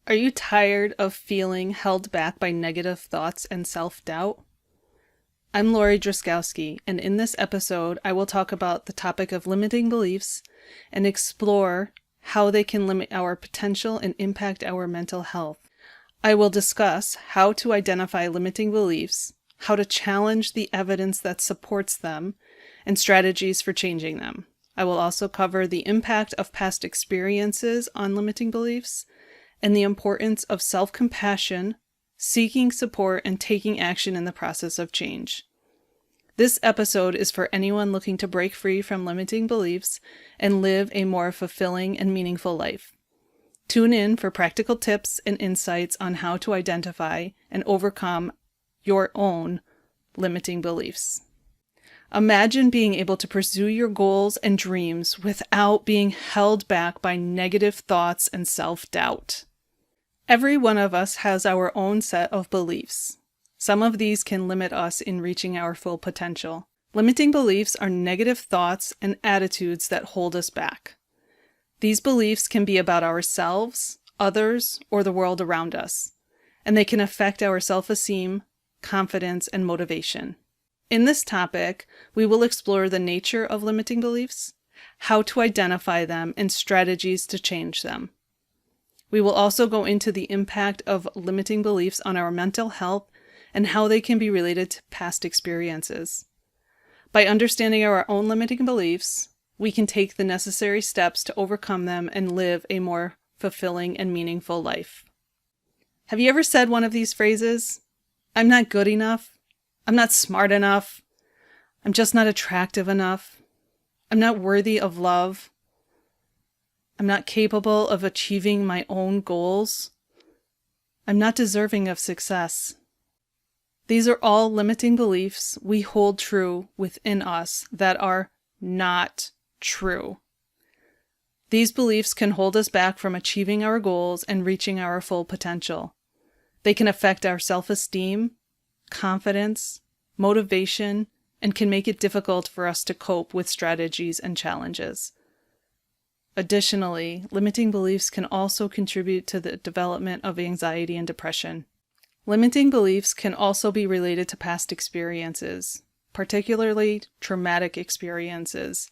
Are you tired of feeling held back by negative thoughts and self-doubt? I'm Lori Drzazgowski, and in this episode, I will talk about the topic of limiting beliefs and explore how they can limit our potential and impact our mental health. I will discuss how to identify limiting beliefs, how to challenge the evidence that supports them, and strategies for changing them. I will also cover the impact of past experiences on limiting beliefs, and the importance of self-compassion, seeking support, and taking action in the process of change. This episode is for anyone looking to break free from limiting beliefs and live a more fulfilling and meaningful life. Tune in for practical tips and insights on how to identify and overcome your own limiting beliefs. Imagine being able to pursue your goals and dreams without being held back by negative thoughts and self-doubt. Every one of us has our own set of beliefs. Some of these can limit us in reaching our full potential. Limiting beliefs are negative thoughts and attitudes that hold us back. These beliefs can be about ourselves, others, or the world around us, and they can affect our self-esteem, confidence, and motivation. In this topic, we will explore the nature of limiting beliefs, how to identify them, and strategies to change them. We will also go into the impact of limiting beliefs on our mental health and how they can be related to past experiences. By understanding our own limiting beliefs, we can take the necessary steps to overcome them and live a more fulfilling and meaningful life. Have you ever said one of these phrases? I'm not good enough. I'm not smart enough. I'm just not attractive enough. I'm not worthy of love. I'm not capable of achieving my own goals. I'm not deserving of success. These are all limiting beliefs we hold true within us that are not true. These beliefs can hold us back from achieving our goals and reaching our full potential. They can affect our self-esteem, confidence, motivation, and can make it difficult for us to cope with strategies and challenges. Additionally, limiting beliefs can also contribute to the development of anxiety and depression. Limiting beliefs can also be related to past experiences, particularly traumatic experiences,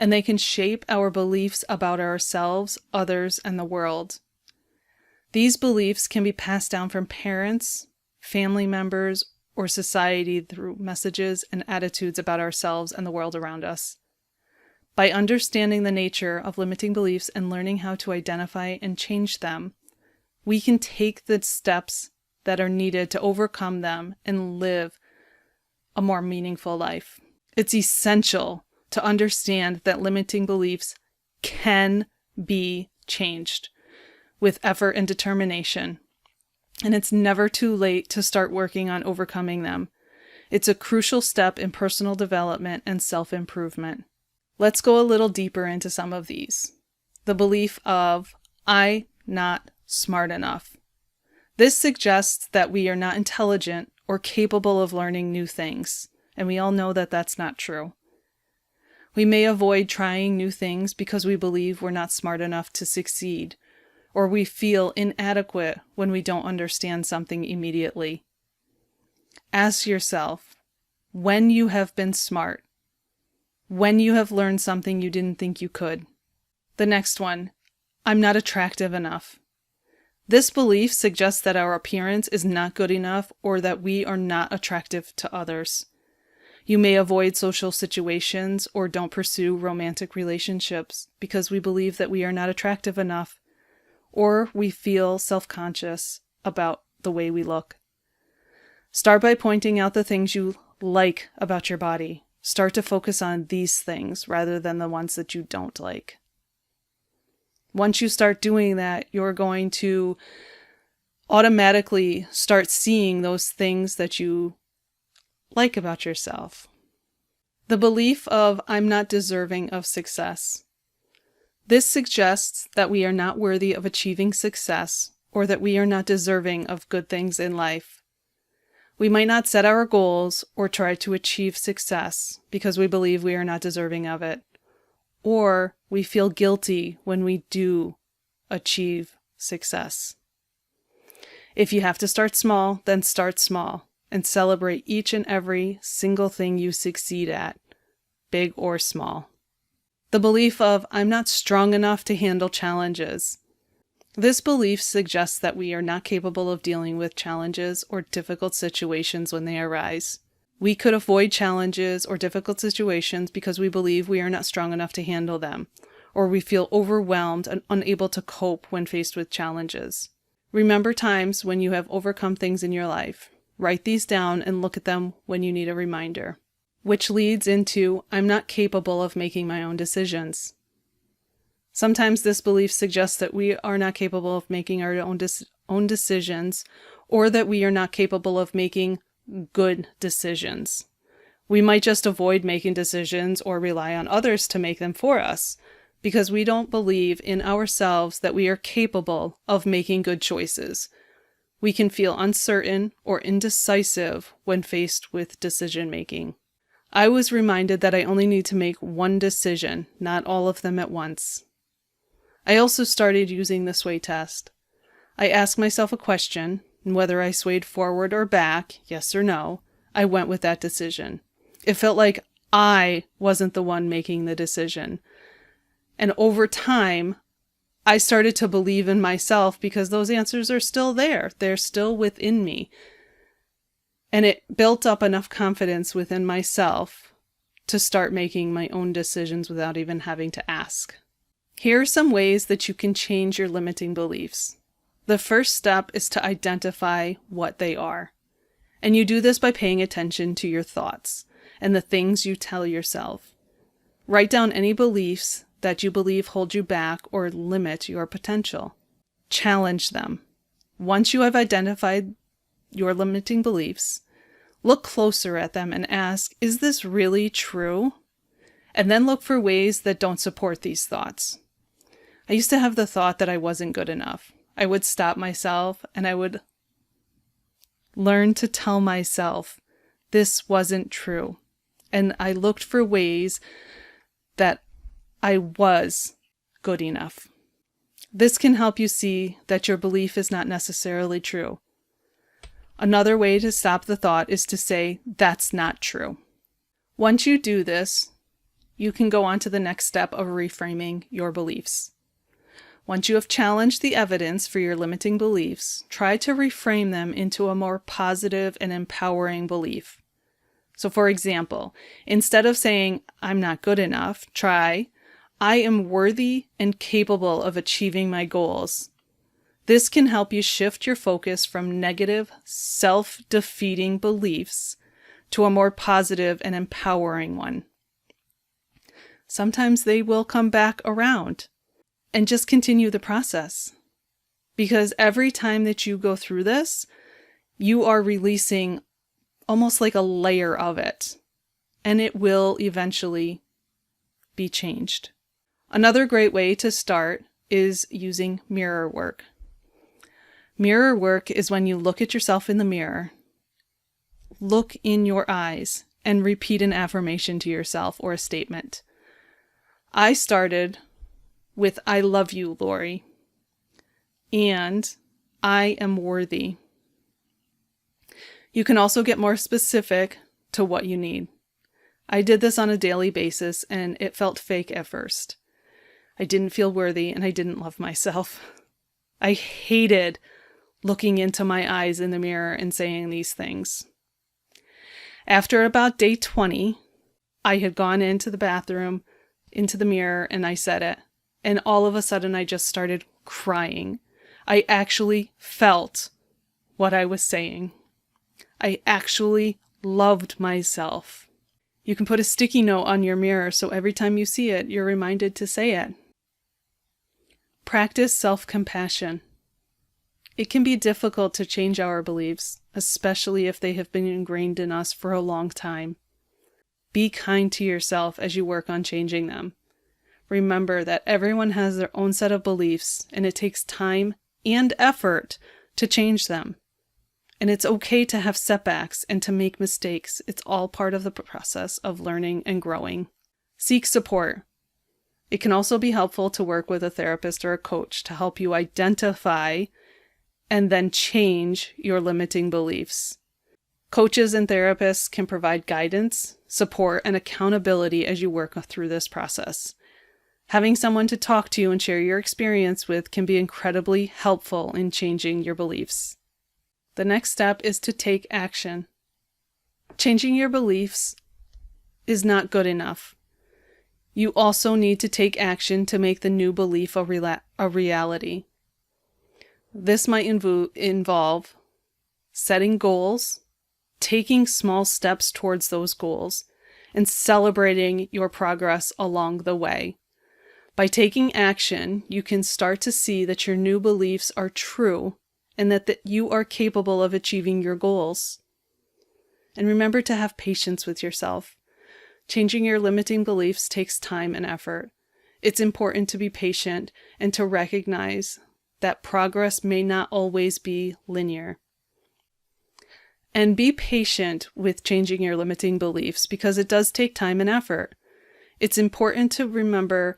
and they can shape our beliefs about ourselves, others, and the world. These beliefs can be passed down from parents, family members, or society through messages and attitudes about ourselves and the world around us. By understanding the nature of limiting beliefs and learning how to identify and change them, we can take the steps that are needed to overcome them and live a more meaningful life. It's essential to understand that limiting beliefs can be changed with effort and determination. And it's never too late to start working on overcoming them. It's a crucial step in personal development and self-improvement. Let's go a little deeper into some of these. The belief of, I'm not smart enough. This suggests that we are not intelligent or capable of learning new things, and we all know that that's not true. We may avoid trying new things because we believe we're not smart enough to succeed, or we feel inadequate when we don't understand something immediately. Ask yourself, when you have been smart, when you have learned something you didn't think you could. The next one, I'm not attractive enough. This belief suggests that our appearance is not good enough or that we are not attractive to others. You may avoid social situations or don't pursue romantic relationships because we believe that we are not attractive enough, or we feel self-conscious about the way we look. Start by pointing out the things you like about your body. Start to focus on these things rather than the ones that you don't like. Once you start doing that, you're going to automatically start seeing those things that you like about yourself. The belief of, I'm not deserving of success. This suggests that we are not worthy of achieving success or that we are not deserving of good things in life. We might not set our goals or try to achieve success because we believe we are not deserving of it, or we feel guilty when we do achieve success. If you have to start small, then start small and celebrate each and every single thing you succeed at, big or small. The belief of, I'm not strong enough to handle challenges. This belief suggests that we are not capable of dealing with challenges or difficult situations when they arise. We could avoid challenges or difficult situations because we believe we are not strong enough to handle them, or we feel overwhelmed and unable to cope when faced with challenges. Remember times when you have overcome things in your life. Write these down and look at them when you need a reminder. Which leads into, I'm not capable of making my own decisions. Sometimes this belief suggests that we are not capable of making our own decisions, or that we are not capable of making good decisions. We might just avoid making decisions or rely on others to make them for us, because we don't believe in ourselves that we are capable of making good choices. We can feel uncertain or indecisive when faced with decision making. I was reminded that I only need to make one decision, not all of them at once. I also started using the sway test. I asked myself a question, and whether I swayed forward or back, yes or no, I went with that decision. It felt like I wasn't the one making the decision. And over time, I started to believe in myself because those answers are still there. They're still within me. And it built up enough confidence within myself to start making my own decisions without even having to ask. Here are some ways that you can change your limiting beliefs. The first step is to identify what they are. And you do this by paying attention to your thoughts and the things you tell yourself. Write down any beliefs that you believe hold you back or limit your potential. Challenge them. Once you have identified your limiting beliefs, look closer at them and ask, is this really true? And then look for ways that don't support these thoughts. I used to have the thought that I wasn't good enough. I would stop myself and I would learn to tell myself this wasn't true. And I looked for ways that I was good enough. This can help you see that your belief is not necessarily true. Another way to stop the thought is to say, that's not true. Once you do this, you can go on to the next step of reframing your beliefs. Once you have challenged the evidence for your limiting beliefs, try to reframe them into a more positive and empowering belief. So for example, instead of saying, I'm not good enough, try, I am worthy and capable of achieving my goals. This can help you shift your focus from negative, self-defeating beliefs to a more positive and empowering one. Sometimes they will come back around, and just continue the process. Because every time that you go through this, you are releasing almost like a layer of it, and it will eventually be changed. Another great way to start is using mirror work. Mirror work is when you look at yourself in the mirror, look in your eyes, and repeat an affirmation to yourself or a statement. I started with, I love you, Lori, and I am worthy. You can also get more specific to what you need. I did this on a daily basis, and it felt fake at first. I didn't feel worthy, and I didn't love myself. I hated looking into my eyes in the mirror and saying these things. After about day 20, I had gone into the bathroom, into the mirror, and I said it. And all of a sudden, I just started crying. I actually felt what I was saying. I actually loved myself. You can put a sticky note on your mirror so every time you see it, you're reminded to say it. Practice self-compassion. It can be difficult to change our beliefs, especially if they have been ingrained in us for a long time. Be kind to yourself as you work on changing them. Remember that everyone has their own set of beliefs, and it takes time and effort to change them. And it's okay to have setbacks and to make mistakes. It's all part of the process of learning and growing. Seek support. It can also be helpful to work with a therapist or a coach to help you identify and then change your limiting beliefs. Coaches and therapists can provide guidance, support, and accountability as you work through this process. Having someone to talk to and share your experience with can be incredibly helpful in changing your beliefs. The next step is to take action. Changing your beliefs is not good enough. You also need to take action to make the new belief a reality. This might involve setting goals, taking small steps towards those goals, and celebrating your progress along the way. By taking action, you can start to see that your new beliefs are true and that you are capable of achieving your goals. And remember to have patience with yourself. Changing your limiting beliefs takes time and effort. It's important to be patient and to recognize that progress may not always be linear. And be patient with changing your limiting beliefs because it does take time and effort. It's important to remember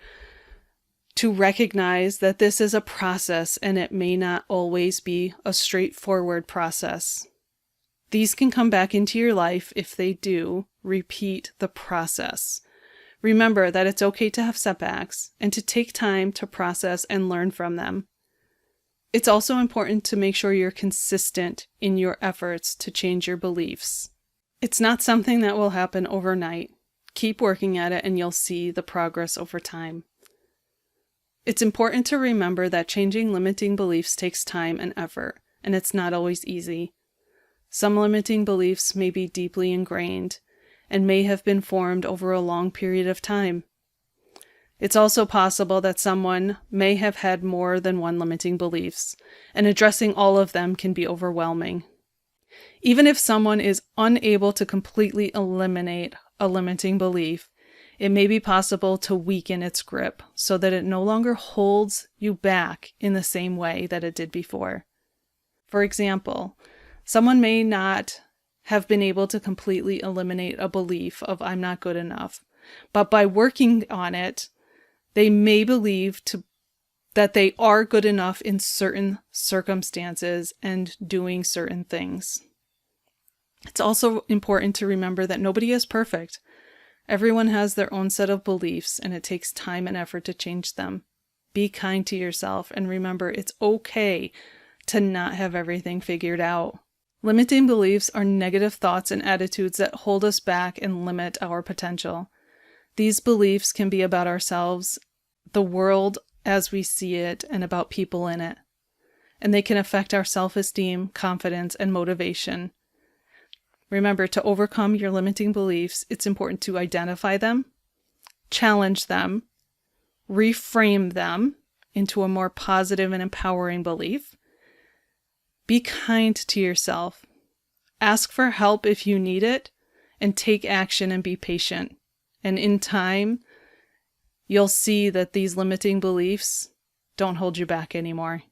to recognize that this is a process and it may not always be a straightforward process. These can come back into your life if they do. Repeat the process. Remember that it's okay to have setbacks and to take time to process and learn from them. It's also important to make sure you're consistent in your efforts to change your beliefs. It's not something that will happen overnight. Keep working at it and you'll see the progress over time. It's important to remember that changing limiting beliefs takes time and effort, and it's not always easy. Some limiting beliefs may be deeply ingrained and may have been formed over a long period of time. It's also possible that someone may have had more than one limiting beliefs, and addressing all of them can be overwhelming. Even if someone is unable to completely eliminate a limiting belief, it may be possible to weaken its grip so that it no longer holds you back in the same way that it did before. For example, someone may not have been able to completely eliminate a belief of "I'm not good enough," but by working on it, they may believe that they are good enough in certain circumstances and doing certain things. It's also important to remember that nobody is perfect. Everyone has their own set of beliefs, and it takes time and effort to change them. Be kind to yourself, and remember it's okay to not have everything figured out. Limiting beliefs are negative thoughts and attitudes that hold us back and limit our potential. These beliefs can be about ourselves, the world as we see it, and about people in it. And they can affect our self-esteem, confidence, and motivation. Remember, to overcome your limiting beliefs, it's important to identify them, challenge them, reframe them into a more positive and empowering belief. Be kind to yourself. Ask for help if you need it, and take action and be patient. And in time, you'll see that these limiting beliefs don't hold you back anymore.